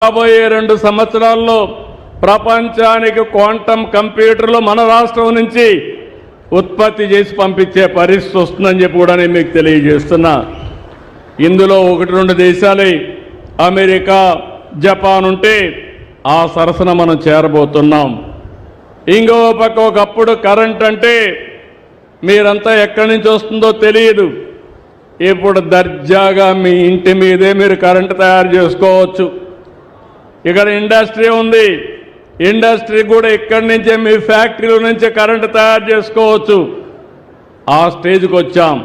రాబోయే 2 సంవత్సరాల్లో ప్రపంచానికి క్వాంటం కంప్యూటర్లు మన రాష్ట్రం నుంచి ఉత్పత్తి చేసి పంపించే పరిస్థితి వస్తుందని చెప్పి కూడా నేను మీకు తెలియజేస్తున్నా. ఇందులో 1-2 దేశాలే అమెరికా, జపాన్ ఉంటే ఆ సరసన మనం చేరబోతున్నాం. ఇంకో పక్క ఒకప్పుడు కరెంట్ అంటే మీరంతా ఎక్కడి నుంచి వస్తుందో తెలియదు. ఇప్పుడు దర్జాగా మీ ఇంటి మీదే మీరు కరెంటు తయారు చేసుకోవచ్చు. ఇక్కడ ఇండస్ట్రీ ఉంది, ఇండస్ట్రీ కూడా ఇక్కడి నుంచే మీ ఫ్యాక్టరీల నుంచి కరెంటు తయారు చేసుకోవచ్చు. ఆ స్టేజ్కి వచ్చాం.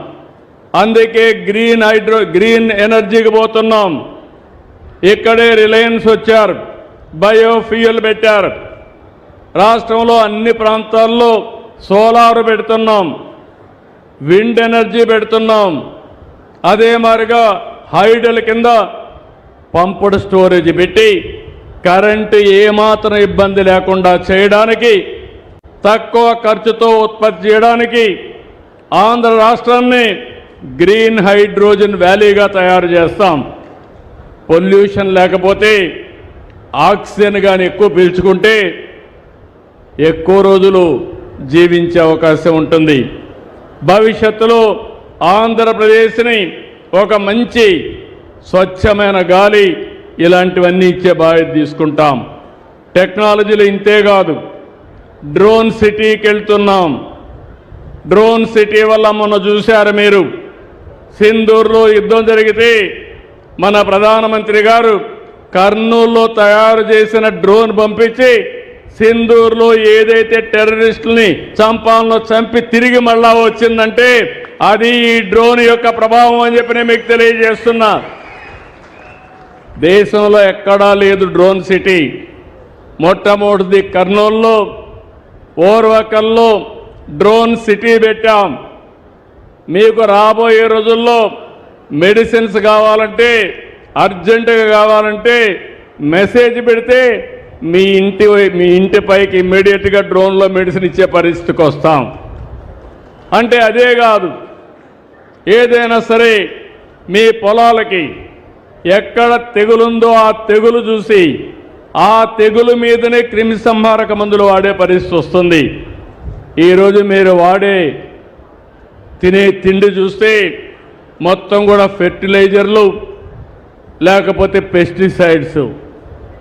అందుకే గ్రీన్ ఎనర్జీకి పోతున్నాం. ఇక్కడే రిలయన్స్ వచ్చారు, బయోఫ్యూయల్ పెట్టారు. రాష్ట్రంలో అన్ని ప్రాంతాల్లో సోలార్ పెడుతున్నాం, విండ్ ఎనర్జీ పెడుతున్నాం. అదే మాదిరిగా హైడల్ కింద పంపుడ్ స్టోరేజ్ పెట్టి కరెంటు ఏమాత్రం ఇబ్బంది లేకుండా చేయడానికి, తక్కువ ఖర్చుతో ఉత్పత్తి చేయడానికి ఆంధ్ర రాష్ట్రాన్ని గ్రీన్ హైడ్రోజన్ వ్యాలీగా తయారు చేస్తాం. పొల్యూషన్ లేకపోతే ఆక్సిజన్ కానీ ఎక్కువ పీల్చుకుంటే ఎక్కువ రోజులు జీవించే అవకాశం ఉంటుంది. భవిష్యత్తులో ఆంధ్రప్రదేశ్ని ఒక మంచి స్వచ్ఛమైన గాలి ఇలాంటివన్నీ ఇచ్చే బాధ్యత తీసుకుంటాం. టెక్నాలజీలు ఇంతే కాదు, డ్రోన్ సిటీకి వెళ్తున్నాం. డ్రోన్ సిటీ వల్ల మొన్న చూశారు మీరు, సింధూర్లో యుద్ధం జరిగితే మన ప్రధానమంత్రి గారు కర్నూలులో తయారు చేసిన డ్రోన్ పంపించి సింధూర్లో ఏదైతే టెర్రరిస్టుల్ని చంపాలనో చంపి తిరిగి మళ్ళా వచ్చిందంటే అది ఈ డ్రోన్ యొక్క ప్రభావం అని చెప్పి నేను మీకు తెలియజేస్తున్నా. దేశంలో ఎక్కడా లేదు డ్రోన్ సిటీ. మొట్టమొదటిది కర్నూలులో ఓర్వకల్లో డ్రోన్ సిటీ పెట్టాం. మీకు రాబోయే రోజుల్లో మెడిసిన్స్ కావాలంటే, అర్జెంటుగా కావాలంటే మెసేజ్ పెడితే మీ ఇంటి పైకి ఇమ్మీడియట్గా డ్రోన్లో మెడిసిన్ ఇచ్చే పరిస్థితికి వస్తాం. అంటే అదే కాదు, ఏదైనా సరే మీ పొలాలకి ఎక్కడ తెగులుందో ఆ తెగులు చూసి ఆ తెగులు మీదనే క్రిమి సంహారక మందులు వాడే పరిస్థితి వస్తుంది. ఈరోజు మీరు వాడే తినే తిండి చూస్తే మొత్తం కూడా ఫెర్టిలైజర్లు లేకపోతే పెస్టిసైడ్స్.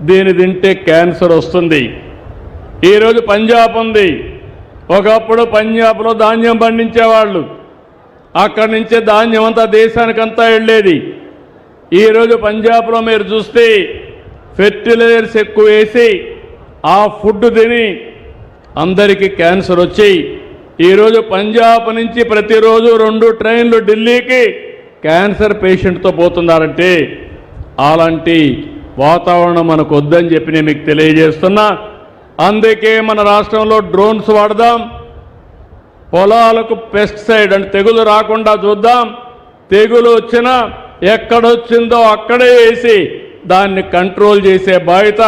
దీన్ని తింటే క్యాన్సర్ వస్తుంది. ఈరోజు పంజాబ్ ఉంది. ఒకప్పుడు పంజాబ్లో ధాన్యం పండించేవాళ్ళు, అక్కడి నుంచే ధాన్యం అంతా దేశానికంతా వెళ్ళేది. ఈరోజు పంజాబ్లో మీరు చూస్తే ఫెర్టిలైజర్స్ ఎక్కువ వేసి ఆ ఫుడ్ తిని అందరికీ క్యాన్సర్ వచ్చి ఈరోజు పంజాబ్ నుంచి ప్రతిరోజు 2 ట్రైన్లు ఢిల్లీకి క్యాన్సర్ పేషెంట్తో పోతున్నారంటే అలాంటి వాతావరణం మనకు వద్దని చెప్పి నేను మీకు తెలియజేస్తున్నా. అందుకే మన రాష్ట్రంలో డ్రోన్స్ వాడదాం. పొలాలకు పెస్టిసైడ్ అంటే తెగులు రాకుండా చూద్దాం. తెగులు వచ్చినా ఎక్కడొచ్చిందో అక్కడే వేసి దాన్ని కంట్రోల్ చేసే బాధ్యత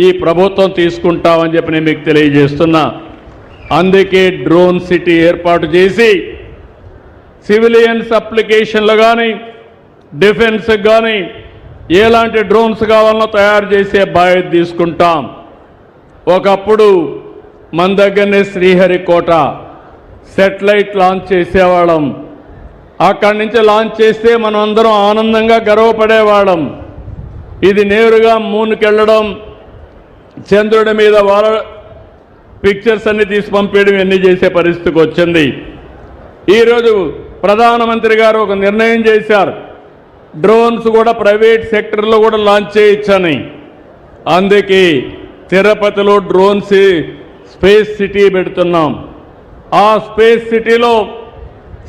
ఈ ప్రభుత్వం తీసుకుంటామని చెప్పి నేను మీకు తెలియజేస్తున్నా. అందుకే డ్రోన్ సిటీ ఏర్పాటు చేసి సివిలియన్స్ అప్లికేషన్లు కానీ డిఫెన్స్ కానీ ఎలాంటి డ్రోన్స్ కావాలనో తయారు చేసే బాధ్యత తీసుకుంటాం. ఒకప్పుడు మన దగ్గరనే శ్రీహరికోట సెటిలైట్ లాంచ్ చేసేవాళ్ళం. అక్కడి నుంచి లాంచ్ చేస్తే మనం అందరం ఆనందంగా గర్వపడేవాళ్ళం. ఇది నేరుగా మూన్కి వెళ్ళడం, చంద్రుడి మీద వాళ్ళ పిక్చర్స్ అన్ని తీసి పంపేయడం ఇవన్నీ చేసే పరిస్థితికి వచ్చింది. ఈరోజు ప్రధానమంత్రి గారు ఒక నిర్ణయం చేశారు, డ్రోన్స్ కూడా ప్రైవేట్ సెక్టర్లో కూడా లాంచ్ చేయొచ్చని. అందుకే తిరుపతిలో డ్రోన్ స్పేస్ సిటీ పెడుతున్నాం. ఆ స్పేస్ సిటీలో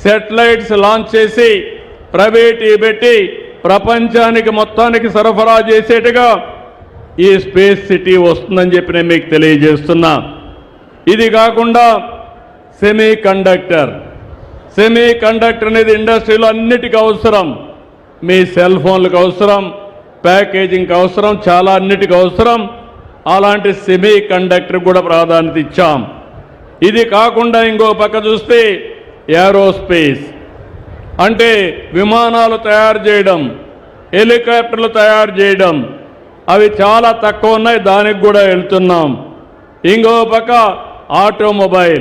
శాటిలైట్స్ లాంచ్ చేసి ప్రైవేట్ పెట్టి ప్రపంచానికి మొత్తానికి సరఫరా చేసేట్టుగా ఈ స్పేస్ సిటీ వస్తుందని చెప్పి నేను మీకు తెలియజేస్తున్నా. ఇది కాకుండా సెమీ కండక్టర్ అనేది ఇండస్ట్రీలో అన్నిటికీ అవసరం. మీ సెల్ ఫోన్లకు అవసరం, ప్యాకేజింగ్కి అవసరం, చాలా అన్నిటికీ అవసరం. అలాంటి సెమీ కండక్టర్ కూడా ప్రాధాన్యత ఇచ్చాం. ఇది కాకుండా ఇంకో పక్క చూస్తే ఏరోస్పేస్ అంటే విమానాలు తయారు చేయడం, హెలికాప్టర్లు తయారు చేయడం, అవి చాలా తక్కువ ఉన్నాయి, దానికి కూడా వెళ్తున్నాం. ఇంకో పక్క ఆటోమొబైల్